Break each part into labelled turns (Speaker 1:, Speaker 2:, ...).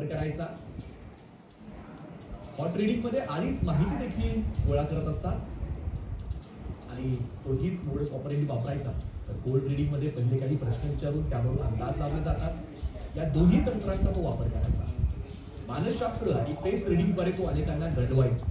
Speaker 1: वापर करायचा. Hot reading मध्ये आधीच माहिती देखील गोळा करत असतात आणि तो हीच मोडस ऑपरेंडी वापरायचा. तर कोल्ड रीडिंग मध्ये पहिले काही प्रश्न विचारून त्यावरून अंदाज लावले जातात. या दोन्ही तंत्रांचा तो वापर करायचा. मानसशास्त्र आणि फेस रीडिंग द्वारे तो अनेकांना गंडवायचा.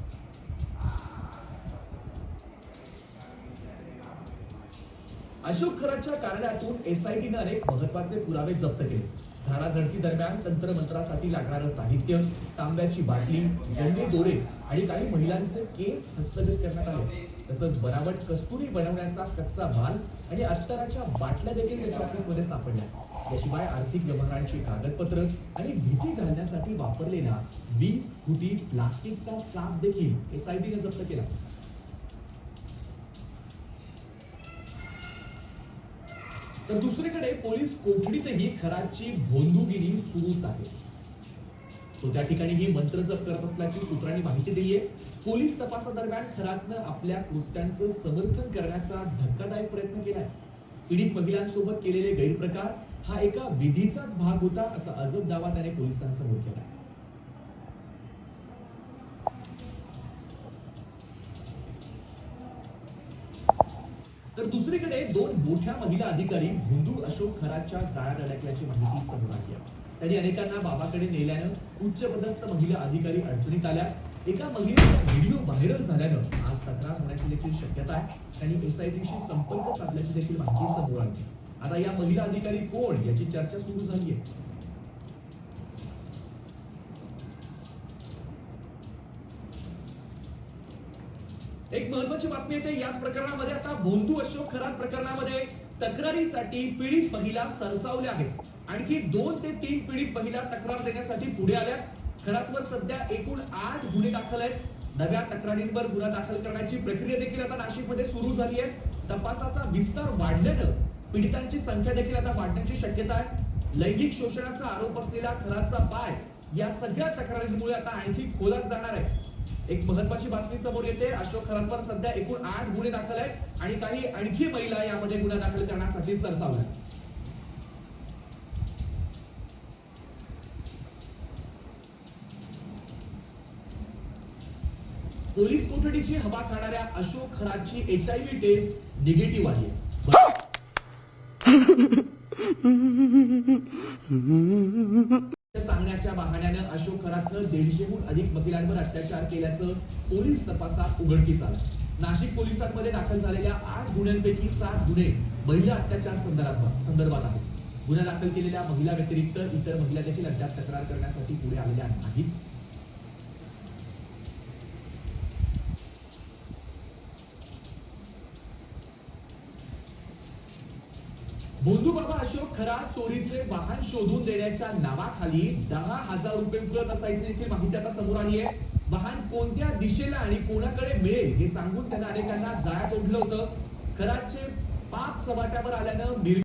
Speaker 1: अशोक खरातच्या कार्यालयातून एसआयटीने अनेक महत्वाचे पुरावे जप्त केले. झाडाझडती दरम्यान तंत्रमंत्रासाठी लागणारं साहित्य, तांब्याची बाटली, गंडे दोरे आणि काही महिलांचे केस हस्तगत करण्यात आले. तसंच बनावट कस्तुरी बनवण्याचा कच्चा माल आणि अत्तराच्या बाटल्या देखील त्याच्या ऑफिसमध्ये सापडल्या. याशिवाय आर्थिक व्यवहारांची कागदपत्र आणि भीती घालण्यासाठी वापरलेला 20 फुटी प्लास्टिकचा साप देखील एसआयटीने जप्त केला. तर दुसरीकडे पोलीस कोठडीतही खरातची भोंदूगिरी सुरूच आहे. तो त्या ठिकाणी ही मंत्र जप करत असल्याची सूत्रांनी माहिती दिली आहे. पोलीस तपासादरम्यान खरातनं आपल्या कृत्यांचं समर्थन करण्याचा धक्कादायक प्रयत्न केलाय. पीडित महिलांसोबत केलेले गैरप्रकार हा एका विधीचाच भाग होता असा अजब दावा त्याने पोलिसांसमोर केला. तर दुसरीकडे दोन मोठ्या महिला अधिकारी भोंदू अशोक खरातच्या जाळ्यात अडकल्याची माहिती समोर आली आहे. त्यांनी अनेकांना बाबाकडे नेल्यानं उच्च पदस्थ महिला अधिकारी अडचणीत आल्या. एका महिलेचा व्हिडिओ व्हायरल झाल्यानं आज तक्रार होण्याची देखील शक्यता आहे. त्यांनी एसआयटीशी संपर्क साधल्याची देखील माहिती समोर आली. आता या महिला अधिकारी कोण याची चर्चा सुरू झाली आहे. एक महत्वाची बातमी येते याच प्रकरणामध्ये. आता भोंदू अशोक खरात प्रकरणामध्ये तक्रारीसाठी पीडित महिला सरसावल्या आहेत. आणखी 2 ते 3 पीडित महिला तक्रार देण्यासाठी पुढे आल्या. खरातवर सध्या एकूण 8 गुन्हे दाखल आहेत. नव्या तक्रारींवर गुन्हा दाखल करण्याची प्रक्रिया देखील आता नाशिकमध्ये सुरू झाली आहे. तपासाचा विस्तार वाढल्यानं पीडितांची संख्या देखील आता वाढण्याची शक्यता आहे. लैंगिक शोषणाचा आरोप असलेला खरातचा पाय या सगळ्या तक्रारींमुळे आता आणखी खोलात जाणार आहे. एक महत्वाची बातमी समोर येते. अशोक खरातवर सध्या एकूण 8 गुन्हे दाखल आहेत आणि काही आणखी महिला यामध्ये गुन्हा दाखल करण्यासाठी सरसावल्या. पोलीस कोठडीची हवा खाणाऱ्या अशोक खरातची HIV टेस्ट निगेटिव्ह आली आहे. सांगण्याच्या बहाण्यानं अशोक खरातनं 150हून अधिक महिलांवर अत्याचार केल्याचं पोलीस तपासात उघडकीस आलं. नाशिक पोलिसांमध्ये दाखल झालेल्या 8 गुन्ह्यांपैकी 7 गुन्हे महिला अत्याचार संदर्भात आहेत. गुन्हा दाखल केलेल्या महिला व्यतिरिक्त इतर महिला देखील अद्याप तक्रार करण्यासाठी पुढे आलेल्या नाहीत. भोंदू बाबा अशोक खरात चोरीचे वाहन शोधून देण्याच्या नावाखाली 10,000 रुपये उकळत असायची देखील माहिती आता समोर आली आहे. वाहन कोणत्या दिशेला आणि कोणाकडे मिळेल हे सांगून त्यांना अनेकांना जाळ्यात ओढलं होतं. खरातचे पाप चव्हाट्यावर आल्यानं